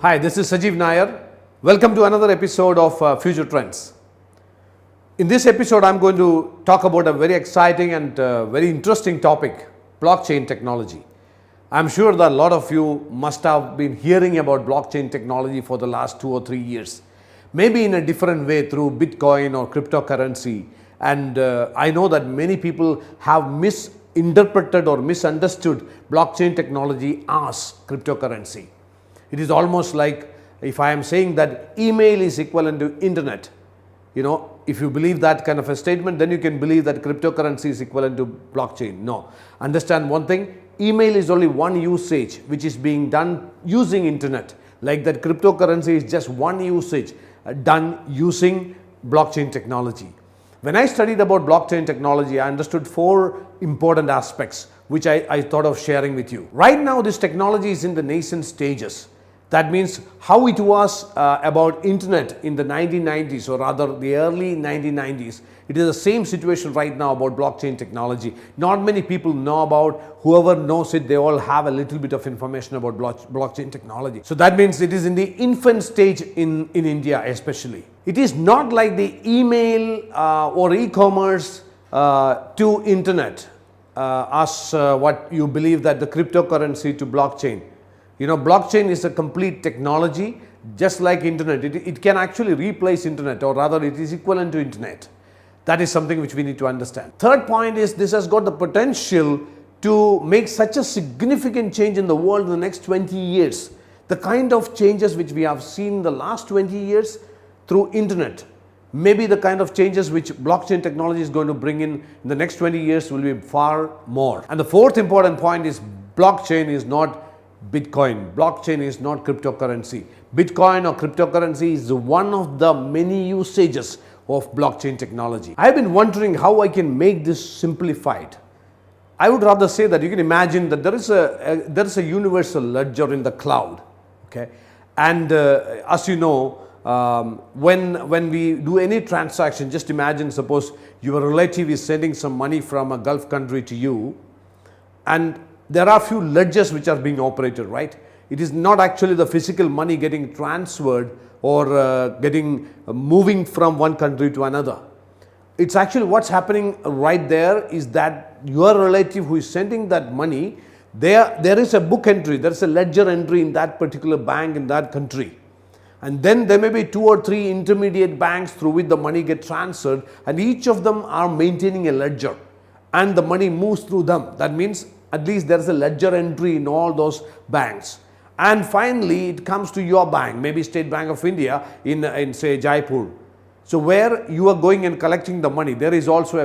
Hi, this is Sajeev Nair. Welcome to another episode of Future Trends. In this episode, I'm going to talk about a very exciting and very interesting topic, blockchain technology. I'm sure that a lot of you must have been hearing about blockchain technology for the last 2 or 3 years, maybe in a different way through Bitcoin or cryptocurrency. And I know that many people have misinterpreted or misunderstood blockchain technology as cryptocurrency. It is almost like if I am saying that email is equivalent to internet. If you believe that kind of a statement, then you can believe that cryptocurrency is equivalent to blockchain. No. Understand one thing, email is only one usage which is being done using internet. Like that cryptocurrency is just one usage done using blockchain technology. When I studied about blockchain technology, I understood 4 important aspects which I thought of sharing with you. Right now, this technology is in the nascent stages. That means how it was about internet in the 1990s, or rather the early 1990s. It is the same situation right now about blockchain technology. Not many people know about. Whoever knows it, they all have a little bit of information about blockchain technology. So that means it is in the infant stage in India especially. It is not like the email or e-commerce to internet as what you believe that the cryptocurrency to blockchain. Blockchain is a complete technology, just like internet. It can actually replace internet, or rather it is equivalent to internet. That is something which we need to understand. Third point is this has got the potential to make such a significant change in the world in the next 20 years. The kind of changes which we have seen in the last 20 years through internet, maybe the kind of changes which blockchain technology is going to bring in the next 20 years will be far more. And the fourth important point is blockchain is not Bitcoin. Blockchain is not cryptocurrency. Bitcoin or cryptocurrency is one of the many usages of blockchain technology. I have been wondering how I can make this simplified. I would rather say that you can imagine that there is a universal ledger in the cloud. Okay, and as you know, when we do any transaction, just imagine, suppose your relative is sending some money from a Gulf country to you, and there are few ledgers which are being operated, right? It is not actually the physical money getting transferred or moving from one country to another. It's actually what's happening right there is that your relative who is sending that money, there is a book entry, there is a ledger entry in that particular bank in that country. And then there may be 2 or 3 intermediate banks through which the money gets transferred, and each of them are maintaining a ledger and the money moves through them. That means at least there is a ledger entry in all those banks. And finally, it comes to your bank, maybe State Bank of India in say Jaipur. So where you are going and collecting the money, there is also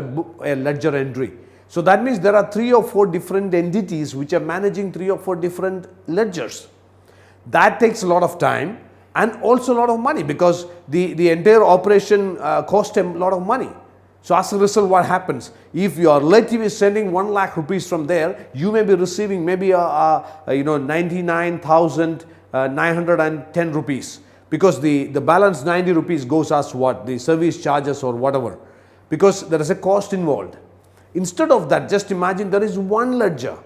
a ledger entry. So that means there are 3 or 4 different entities which are managing 3 or 4 different ledgers. That takes a lot of time and also a lot of money, because the entire operation costs a lot of money. So as a result, what happens? If your relative is sending 1 lakh rupees from there, you may be receiving maybe 99,910 rupees, because the balance 90 rupees goes as what? The service charges or whatever, because there is a cost involved. Instead of that, just imagine there is one ledger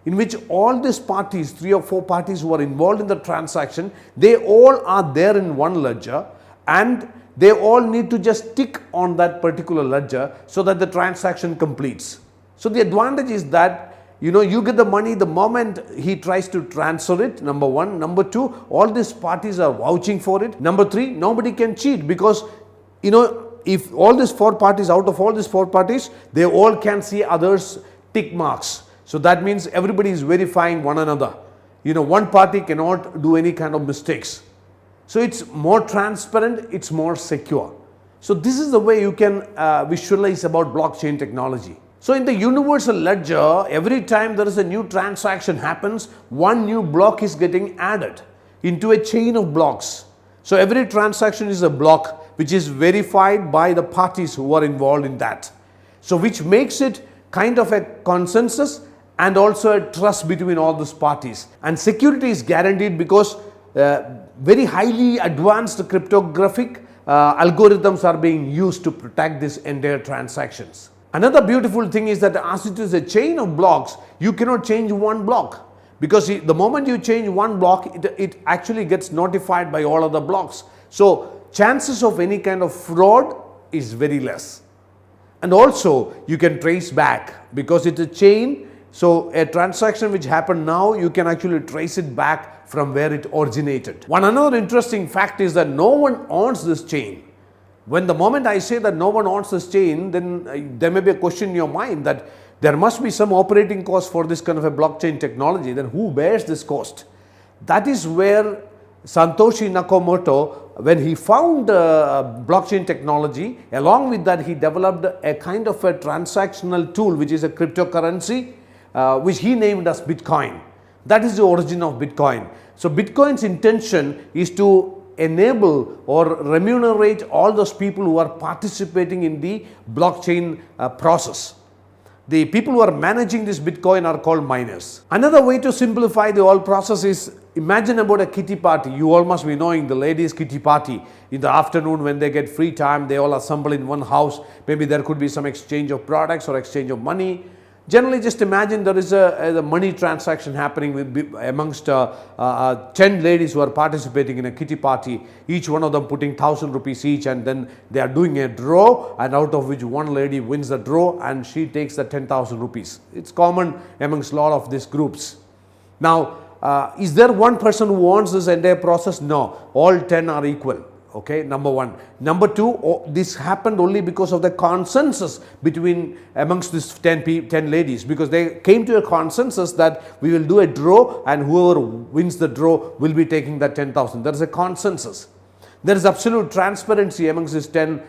in which all these parties, 3 or 4 parties who are involved in the transaction, they all are there in one ledger, and they all need to just tick on that particular ledger so that the transaction completes. So the advantage is that you get the money the moment he tries to transfer it, number 1. Number 2, all these parties are vouching for it. Number 3, nobody can cheat, because if all these 4 parties, out of all these 4 parties, they all can see others' tick marks. So that means everybody is verifying one another. One party cannot do any kind of mistakes. So it's more transparent, it's more secure. So this is the way you can visualize about blockchain technology. So in the universal ledger, every time there is a new transaction happens, one new block is getting added into a chain of blocks. So every transaction is a block which is verified by the parties who are involved in that. So which makes it kind of a consensus and also a trust between all these parties. And security is guaranteed because very highly advanced cryptographic algorithms are being used to protect these entire transactions. Another beautiful thing is that as it is a chain of blocks, you cannot change one block. because the moment you change one block, it actually gets notified by all other blocks. So chances of any kind of fraud is very less. And also you can trace back because it's a chain. So a transaction which happened now, you can actually trace it back from where it originated. One another interesting fact is that no one owns this chain. When the moment I say that no one owns this chain, then there may be a question in your mind that there must be some operating cost for this kind of a blockchain technology. Then who bears this cost? That is where Satoshi Nakamoto, when he found blockchain technology, along with that he developed a kind of a transactional tool which is a cryptocurrency which he named as Bitcoin. That is the origin of Bitcoin. So Bitcoin's intention is to enable or remunerate all those people who are participating in the blockchain process. The people who are managing this Bitcoin are called miners. Another way to simplify the whole process is, imagine about a kitty party. You all must be knowing the ladies' kitty party. In the afternoon when they get free time, they all assemble in one house. Maybe there could be some exchange of products or exchange of money. Generally, just imagine there is a money transaction happening amongst 10 ladies who are participating in a kitty party, each one of them putting 1,000 rupees each, and then they are doing a draw, and out of which one lady wins the draw and she takes the 10,000 rupees. It's common amongst a lot of these groups. Now, is there one person who owns this entire process? No, all 10 are equal. Okay, number one. Number two, this happened only because of the consensus amongst these 10 ladies, because they came to a consensus that we will do a draw and whoever wins the draw will be taking that 10,000. There is a consensus. There is absolute transparency amongst these 10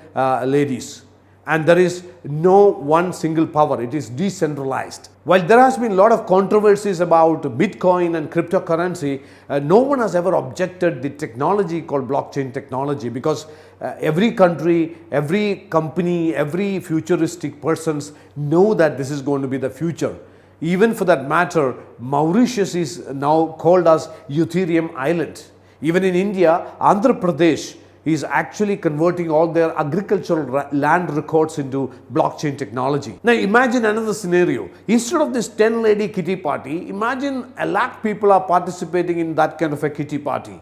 ladies, and there is no one single power. It is decentralized. While there has been a lot of controversies about Bitcoin and cryptocurrency, no one has ever objected the technology called blockchain technology, because every country, every company, every futuristic persons know that this is going to be the future. Even for that matter, Mauritius is now called as Ethereum Island. Even in India, Andhra Pradesh is actually converting all their agricultural land records into blockchain technology. Now imagine another scenario. Instead of this 10 lady kitty party, imagine 1 lakh people are participating in that kind of a kitty party.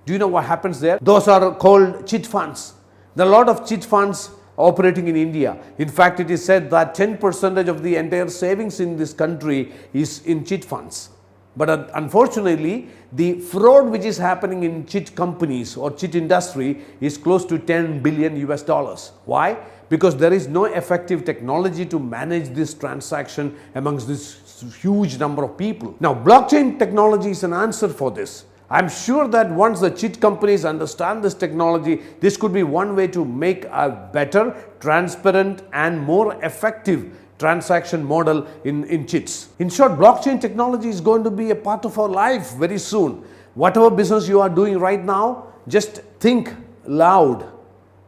Do you know what happens there? Those are called chit funds. There are a lot of chit funds operating in India. In fact, it is said that 10% of the entire savings in this country is in chit funds. But unfortunately, the fraud which is happening in chit companies or chit industry is close to 10 billion US dollars. Why? Because there is no effective technology to manage this transaction amongst this huge number of people. Now, blockchain technology is an answer for this. I'm sure that once the chit companies understand this technology, this could be one way to make a better, transparent and more effective transaction model in chits. In short, blockchain technology is going to be a part of our life very soon. Whatever business you are doing right now, just think loud.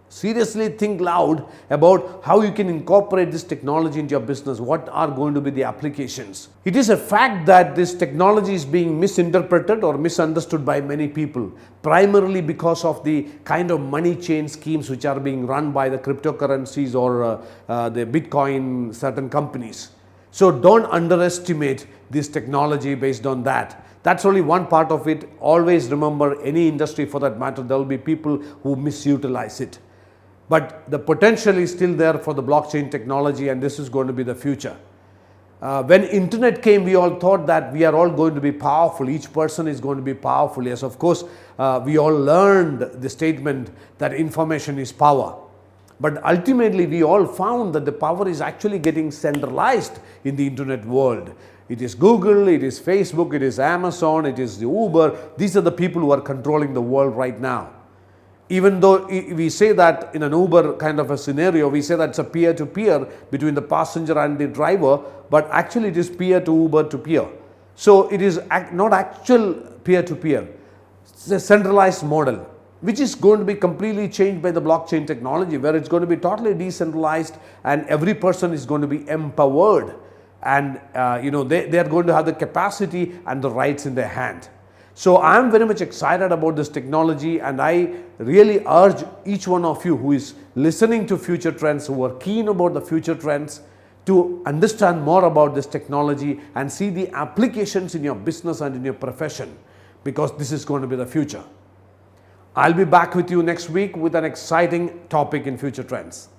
Seriously think loud about how you can incorporate this technology into your business. What are going to be the applications? It is a fact that this technology is being misinterpreted or misunderstood by many people, primarily because of the kind of money chain schemes which are being run by the cryptocurrencies or the Bitcoin certain companies. So don't underestimate this technology based on that. That's only one part of it. Always remember, any industry for that matter, there will be people who misutilize it. But the potential is still there for the blockchain technology, and this is going to be the future. When internet came, we all thought that we are all going to be powerful. Each person is going to be powerful. Yes, of course, we all learned the statement that information is power. But ultimately, we all found that the power is actually getting centralized in the internet world. It is Google, it is Facebook, it is Amazon, it is the Uber. These are the people who are controlling the world right now. Even though we say that in an Uber kind of a scenario, we say that it's a peer-to-peer between the passenger and the driver, but actually it is peer to Uber to peer. So it is not actual peer-to-peer. It's a centralized model, which is going to be completely changed by the blockchain technology, where it's going to be totally decentralized and every person is going to be empowered, and they are going to have the capacity and the rights in their hand. So I am very much excited about this technology, and I really urge each one of you who is listening to Future Trends, who are keen about the future trends, to understand more about this technology and see the applications in your business and in your profession, because this is going to be the future. I'll be back with you next week with an exciting topic in Future Trends.